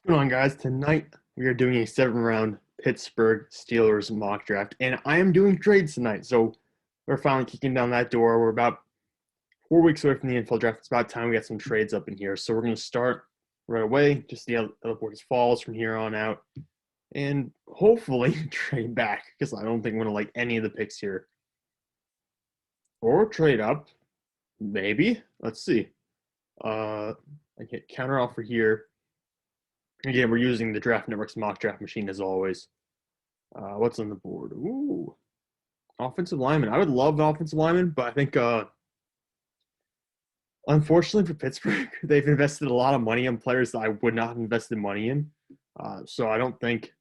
Going on, guys? Tonight we are doing a 7 round Pittsburgh Steelers mock draft, and I am doing trades tonight. So we're finally kicking down that door. We're about 4 weeks away from the NFL draft. It's about time we got some trades up in here. So we're going to start right away, just see how the board falls from here on out, and hopefully trade back because I don't think I'm going to like any of the picks here, or trade up, maybe. Let's see. I hit counter offer here. Again, we're using the Draft Network's mock draft machine as always. What's on the board? Ooh, offensive lineman. I would love an offensive lineman, but I think, unfortunately for Pittsburgh, they've invested a lot of money in players that I would not have invested money in. So I don't think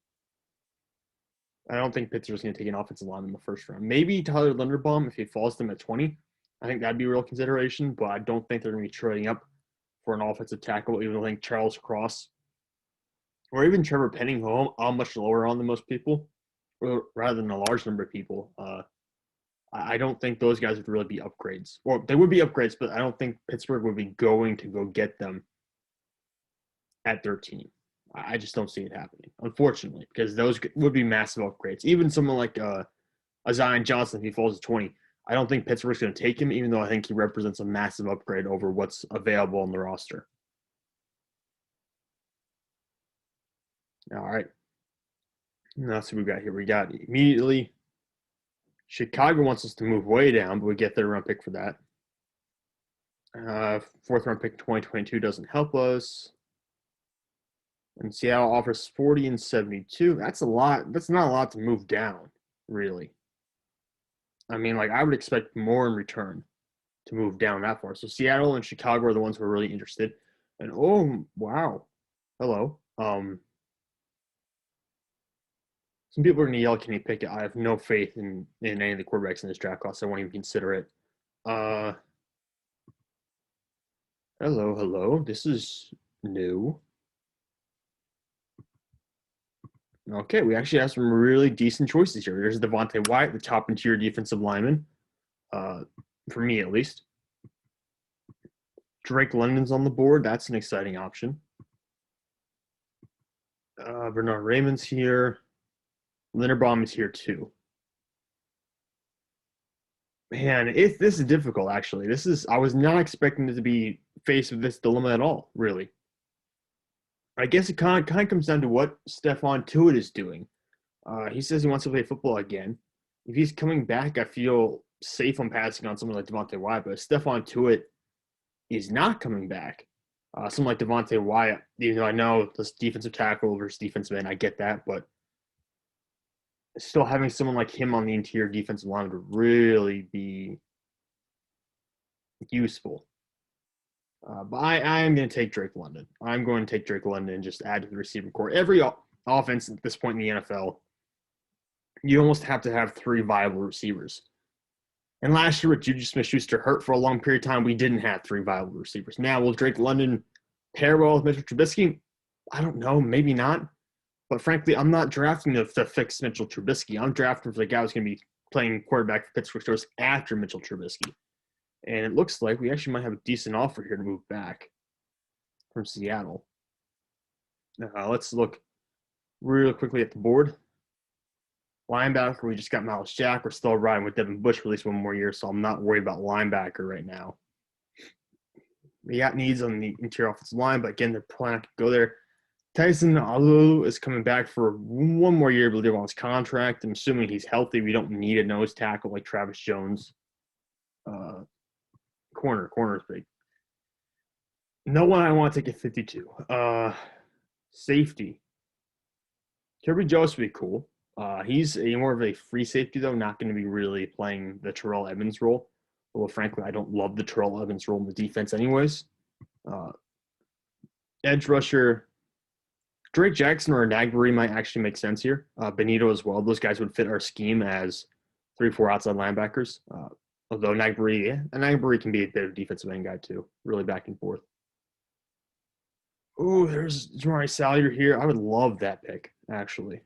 Pittsburgh's going to take an offensive lineman in the first round. Maybe Tyler Linderbaum if he falls to them at 20. I think that'd be a real consideration, but I don't think they're going to be trading up for an offensive tackle. Even though I think Charles Cross or even Trevor Penning, who I'm much lower on than most people, or rather than a large number of people. I don't think those guys would really be upgrades. Well, they would be upgrades, but I don't think Pittsburgh would be going to go get them at 13. I just don't see it happening, unfortunately, because those would be massive upgrades. Even someone like a Zion Johnson, if he falls to 20, I don't think Pittsburgh's going to take him, even though I think he represents a massive upgrade over what's available on the roster. All right. Now let's see what we got here. We got immediately Chicago wants us to move way down, but we get their round pick for that. Fourth round pick in 2022 doesn't help us. And Seattle offers 40 and 72. That's a lot. That's not a lot to move down, really. I mean, like, I would expect more in return to move down that far. So Seattle and Chicago are the ones who are really interested. And oh wow. Hello. Some people are going to yell, "Can he pick it?" I have no faith in any of the quarterbacks in this draft class. I won't even consider it. Hello. This is new. Okay, we actually have some really decent choices here. There's Devontae Wyatt, the top interior defensive lineman, for me at least. Drake London's on the board. That's an exciting option. Bernard Raymond's here. Linderbaum is here too. Man, this is difficult, actually. I was not expecting to be faced with this dilemma at all, really. I guess it kind of comes down to what Stephon Tuitt is doing. He says he wants to play football again. If he's coming back, I feel safe on passing on someone like Devontae Wyatt, but if Stephon Tuitt is not coming back, someone like Devontae Wyatt, even though I know this defensive tackle versus defensive end, I get that, but still having someone like him on the interior defensive line would really be useful. But I am going to take Drake London. I'm going to take Drake London and just add to the receiving core. Every offense at this point in the NFL, you almost have to have 3 viable receivers. And last year with Juju Smith-Schuster hurt for a long period of time, we didn't have 3 viable receivers. Now, will Drake London pair well with Mitchell Trubisky? I don't know. Maybe not. But frankly, I'm not drafting to fix Mitchell Trubisky. I'm drafting for the guy who's going to be playing quarterback for Pittsburgh Steelers after Mitchell Trubisky. And it looks like we actually might have a decent offer here to move back from Seattle. Let's look real quickly at the board. Linebacker, we just got Miles Jack. We're still riding with Devin Bush for at least 1 more year, so I'm not worried about linebacker right now. We got needs on the interior offensive line, but again, they're probably not going to go there. Tyson Alu is coming back for 1 more year, I believe, on his contract. I'm assuming he's healthy. We don't need a nose tackle like Travis Jones. Corner is big. No one I want to take at 52. Safety. Kirby Jones would be cool. He's more of a free safety, though, not going to be really playing the Terrell Evans role. Although, frankly, I don't love the Terrell Evans role in the defense anyways. Edge rusher. Drake Jackson or Nagbury might actually make sense here. Benito as well. Those guys would fit our scheme as 3-4 outside linebackers. Although Nagbury can be a bit of a defensive end guy too. Really back and forth. Ooh, there's Jamari Salyer here. I would love that pick, actually.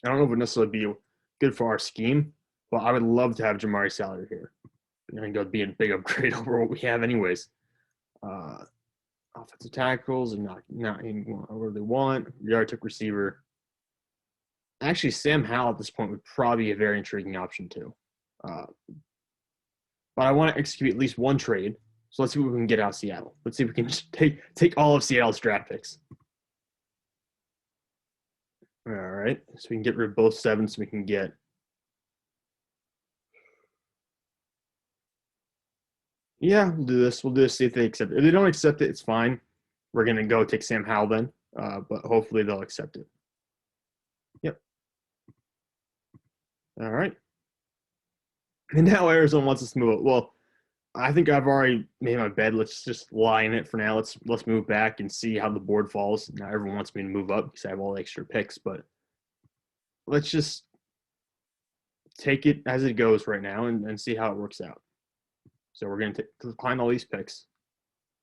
I don't know if it would necessarily be good for our scheme, but I would love to have Jamari Salyer here. I think that would be a big upgrade over what we have anyways. Offensive tackles and not where they want. Yard took receiver. Actually, Sam Howell at this point would probably be a very intriguing option too. But I want to execute at least one trade. So let's see what we can get out of Seattle. Let's see if we can just take all of Seattle's draft picks. All right. So we can get rid of both 7s so we can get yeah, we'll do this. We'll do this, see if they accept it. If they don't accept it, it's fine. We're going to go take Sam Howell then. But hopefully they'll accept it. Yep. All right. And now Arizona wants us to move up. Well, I think I've already made my bed. Let's just lie in it for now. Let's move back and see how the board falls. Now everyone wants me to move up because I have all the extra picks, but let's just take it as it goes right now and see how it works out. So we're going to decline all these picks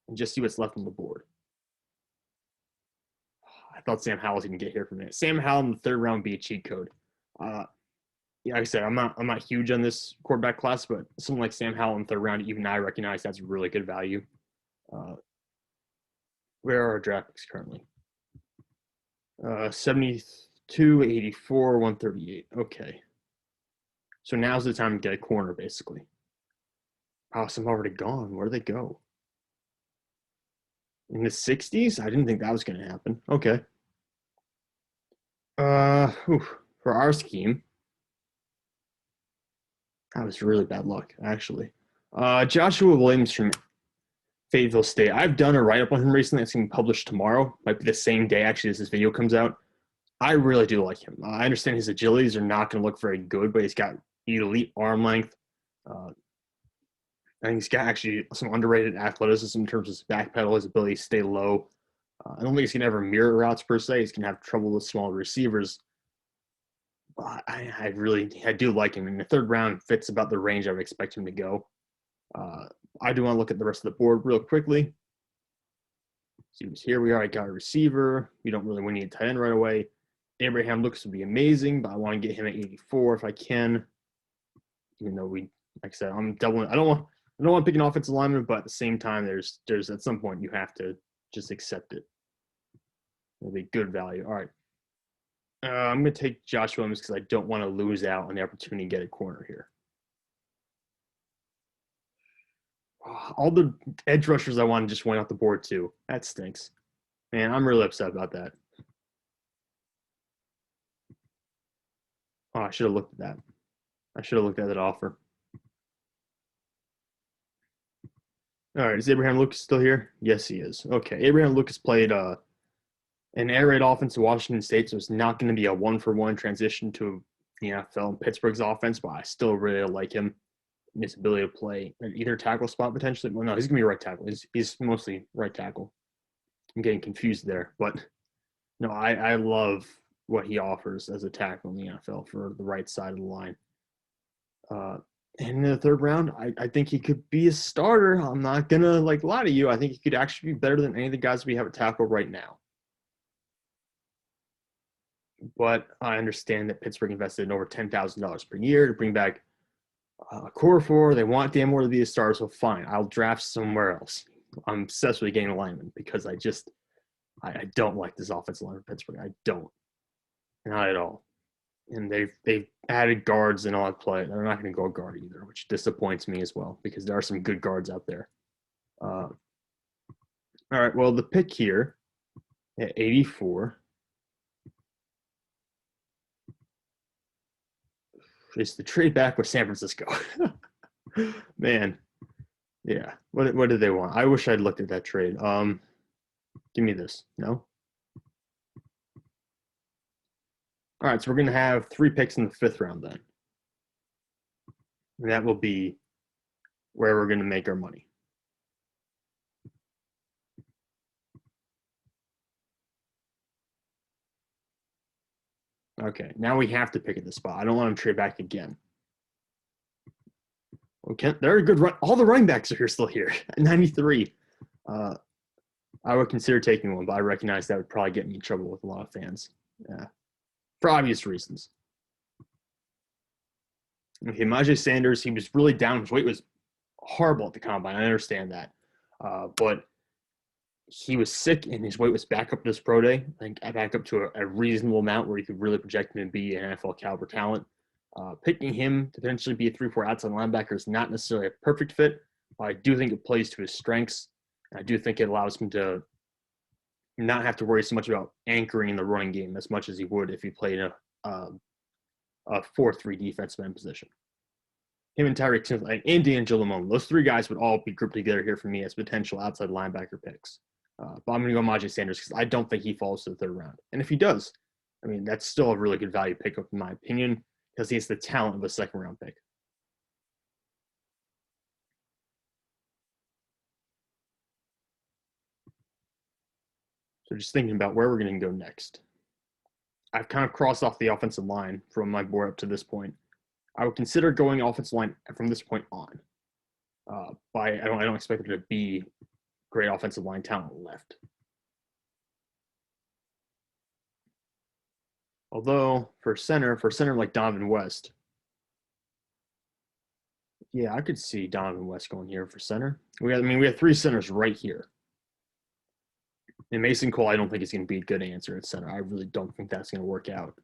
and just see what's left on the board. I thought Sam Howell was going to get here for a minute. Sam Howell in the 3rd round would be a cheat code. Yeah, like I said, I'm not huge on this quarterback class, but someone like Sam Howell in the 3rd round, even I recognize that's really good value. Where are our draft picks currently? 72, 84, 138. Okay. So now's the time to get a corner, basically. Oh, some already gone. Where'd they go? In the 60s? I didn't think that was going to happen. Okay. For our scheme, that was really bad luck, actually. Joshua Williams from Fayetteville State. I've done a write-up on him recently. It's going to be published tomorrow. Might be the same day, actually, as this video comes out. I really do like him. I understand his agilities are not going to look very good, but he's got elite arm length. I think he's got actually some underrated athleticism in terms of his back pedal, his ability to stay low. I don't think he's going to ever mirror routes per se. He's going to have trouble with small receivers. But I do like him. In the 3rd round, fits about the range I would expect him to go. I do want to look at the rest of the board real quickly. See who's here. We already got a receiver. We don't really need a tight end right away. Abraham looks to be amazing, but I want to get him at 84 if I can. Even though like I said, I'm doubling. I don't want to pick an offensive lineman, but at the same time, there's at some point you have to just accept it. It'll be good value. All right. I'm going to take Josh Williams because I don't want to lose out on the opportunity to get a corner here. All the edge rushers I wanted just went off the board too. That stinks. Man, I'm really upset about that. Oh, I should have looked at that. I should have looked at that offer. All right, is Abraham Lucas still here? Yes, he is. Okay, Abraham Lucas played an air raid offense at Washington State, so it's not going to be a one-for-one transition to the NFL and Pittsburgh's offense, but I still really like him and his ability to play at either tackle spot potentially. Well, no, he's going to be right tackle. He's mostly right tackle. I'm getting confused there, but no, I love what he offers as a tackle in the NFL for the right side of the line. And in the 3rd round, I think he could be a starter. I'm not going to lie to you. I think he could actually be better than any of the guys we have at tackle right now. But I understand that Pittsburgh invested in over $10,000 per year to bring back Okorafor. They want Dan Moore to be a starter, so fine. I'll draft somewhere else. I'm obsessed with getting a lineman because I don't like this offensive line for Pittsburgh. I don't. Not at all. And they've added guards and all that play. They're not going to go guard either, which disappoints me as well because there are some good guards out there. All right, well, the pick here at 84 is the trade back with San Francisco. Man, yeah. What did they want? I wish I'd looked at that trade. Give me this. No? All right, so we're going to have 3 picks in the 5th round then. And that will be where we're going to make our money. Okay, now we have to pick at the spot. I don't want to trade back again. Okay, they're a good run. All the running backs are still here at 93. I would consider taking one, but I recognize that would probably get me in trouble with a lot of fans. Yeah. For obvious reasons. Okay, Majay Sanders, he was really down. His weight was horrible at the combine. I understand that. But he was sick and his weight was back up to his pro day. I think back up to a reasonable amount where you could really project him to be an NFL caliber talent. Picking him to potentially be a 3-4 outside linebacker is not necessarily a perfect fit. I do think it plays to his strengths. I do think it allows him to not have to worry so much about anchoring the running game as much as he would if he played in a 4-3 defensive end position. Him and Tyreek Smith and D'Angelo Moan, those three guys would all be grouped together here for me as potential outside linebacker picks. But I'm going to go Najee Sanders because I don't think he falls to the third round. And if he does, I mean, that's still a really good value pickup in my opinion because he has the talent of a second-round pick. So just thinking about where we're going to go next. I've kind of crossed off the offensive line from my board up to this point. I would consider going offensive line from this point on. But I don't expect there to be great offensive line talent left. Although for center like Donovan West, yeah, I could see Donovan West going here for center. We have three centers right here. And Mason Cole, I don't think is going to be a good answer at center. I really don't think that's going to work out.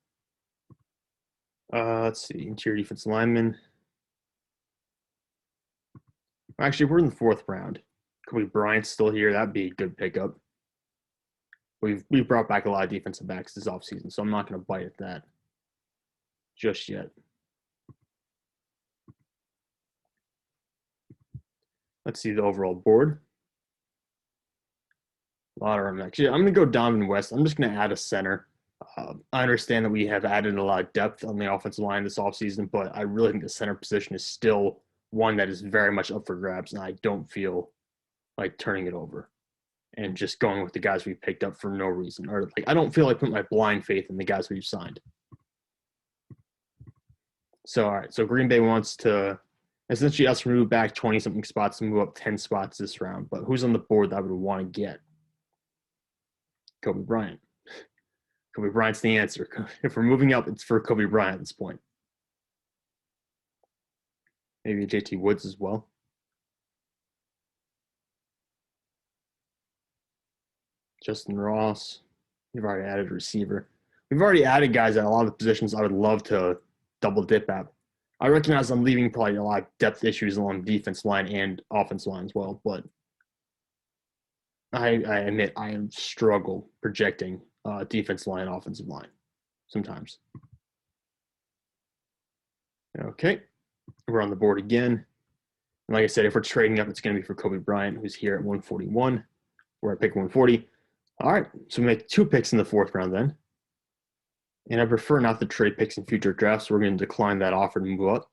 Let's see, interior defensive lineman. Actually, we're in the 4th round. Kobe Bryant's still here. That'd be a good pickup. We've brought back a lot of defensive backs this offseason, so I'm not going to bite at that just yet. Let's see the overall board. A lot of them. Actually, I'm going to go Donovan West. I'm just going to add a center. I understand that we have added a lot of depth on the offensive line this offseason, but I really think the center position is still one that is very much up for grabs, and I don't feel like turning it over and just going with the guys we picked up for no reason. Or I don't feel like putting my blind faith in the guys we've signed. So, all right. So Green Bay wants to essentially us move back 20-something spots and move up 10 spots this round. But who's on the board that I would want to get? Kobe Bryant. Kobe Bryant's the answer. If we're moving up, it's for Kobe Bryant at this point. Maybe JT Woods as well. Justin Ross. We've already added a receiver. We've already added guys at a lot of positions I would love to double dip at. I recognize I'm leaving probably a lot of depth issues along the defense line and offense line as well, but I admit I struggle projecting defense line, offensive line sometimes. Okay, we're on the board again. And like I said, if we're trading up, it's going to be for Kobe Bryant, who's here at 141. We're at pick 140. All right, so we make 2 picks in the 4th round then. And I prefer not to trade picks in future drafts, so we're going to decline that offer and move up.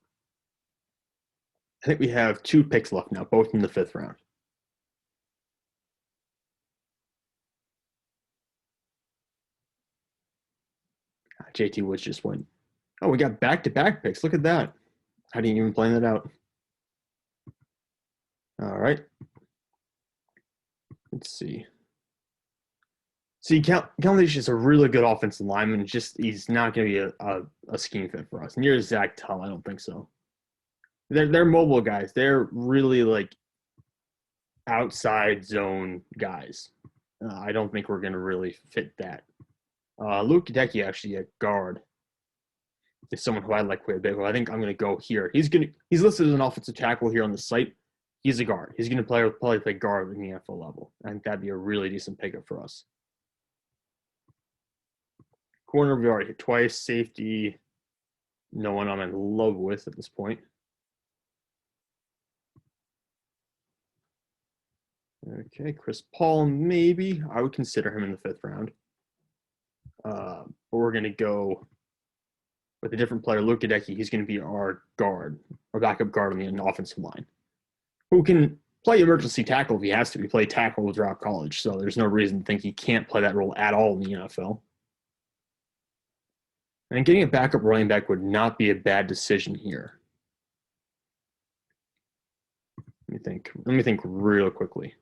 I think we have 2 picks left now, both in the 5th round. JT Woods just went. Oh, we got back-to-back picks. Look at that. How do you even plan that out? All right. Let's see. See, Calendish is a really good offensive lineman. Just he's not going to be a scheme fit for us. Near Zach Tull, I don't think so. They're mobile guys. They're really like outside zone guys. I don't think we're going to really fit that. Luke Hideki actually at guard is someone who I like quite a bit. Who I think I'm going to go here. He's listed as an offensive tackle here on the site. He's a guard. He's going to probably play guard in the NFL level. I think that'd be a really decent pickup for us. Corner we already hit twice. Safety, no one I'm in love with at this point. Okay, Chris Paul, maybe. I would consider him in the 5th round. But we're going to go with a different player, Luke Hideki. He's going to be our guard, our backup guard on the offensive line, who can play emergency tackle if he has to. He played tackle throughout college, so there's no reason to think he can't play that role at all in the NFL. And getting a backup running back would not be a bad decision here. Let me think real quickly.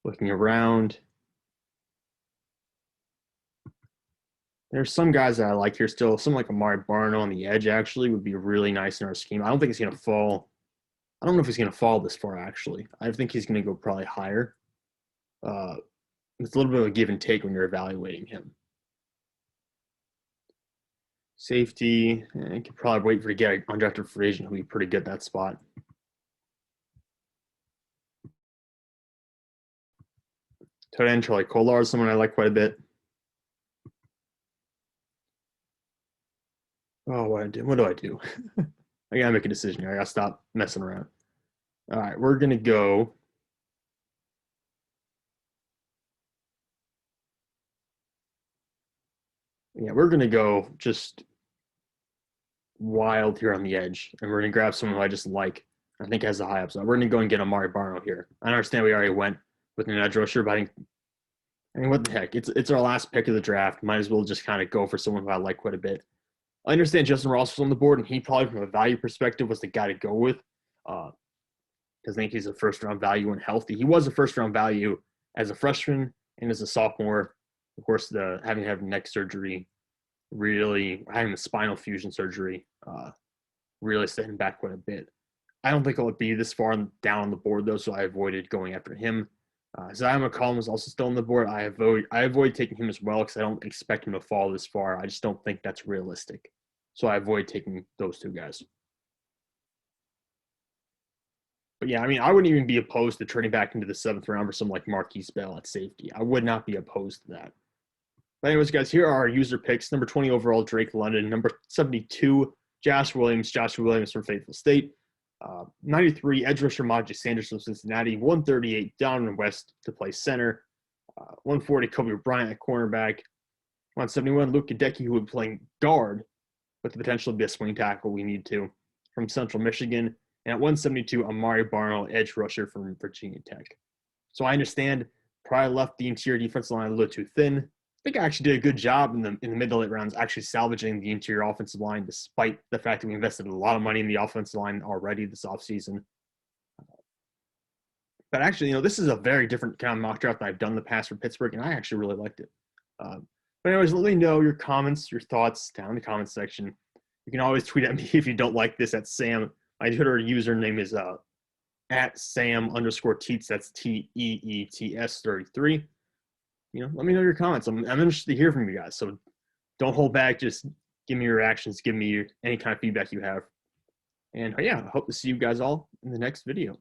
Looking around. There's some guys that I like here still. Some like Amari Barno on the edge actually would be really nice in our scheme. I don't think he's going to fall. I don't know if he's going to fall this far, actually. I think he's going to go probably higher. It's a little bit of a give and take when you're evaluating him. Safety, you can probably wait for to get an undrafted free agent who'll be pretty good at that spot. Tight end, Charlie Kolar is someone I like quite a bit. Oh, what do I do? I gotta make a decision here. I gotta stop messing around. All right, we're gonna go. Yeah, we're gonna go just wild here on the edge, and we're gonna grab someone who I just like. I think has a high upside. We're gonna go and get Amari Barno here. I understand we already went with an edge rusher, but I mean, what the heck? It's our last pick of the draft. Might as well just kind of go for someone who I like quite a bit. I understand Justin Ross was on the board, and he probably, from a value perspective, was the guy to go with. Because I think he's a first-round value when healthy. He was a first-round value as a freshman and as a sophomore. Of course, having to have neck surgery, really having the spinal fusion surgery, really set him back quite a bit. I don't think it would be this far down on the board, though, so I avoided going after him. Zion McCollum was also still on the board. I avoid taking him as well because I don't expect him to fall this far. I just don't think that's realistic. So I avoid taking those two guys. But yeah, I mean, I wouldn't even be opposed to trading back into the 7th round for someone like Marquise Bell at safety. I would not be opposed to that. But anyways, guys, here are our user picks. Number 20 overall, Drake London. Number 72, Josh Williams from Faithful State. 93, edge rusher Maji Sanders from Cincinnati. 138, Donovan West to play center. 140, Kobe Bryant at cornerback. 171, Luke Gadecki, who would be playing guard with the potential to be a swing tackle we need to, from Central Michigan. And at 172, Amari Barno, edge rusher from Virginia Tech. So I understand probably left the interior defensive line a little too thin. I think I actually did a good job in the mid to late rounds actually salvaging the interior offensive line, despite the fact that we invested a lot of money in the offensive line already this offseason. But actually, this is a very different kind of mock draft that I've done in the past for Pittsburgh, and I actually really liked it. But anyways, let me know your comments, your thoughts down in the comments section. You can always tweet at me if you don't like this at Sam. My Twitter username is at Sam_Teets. That's TEETS 33. Let me know your comments. I'm interested to hear from you guys. So don't hold back. Just give me your reactions. Give me any kind of feedback you have. And yeah, I hope to see you guys all in the next video.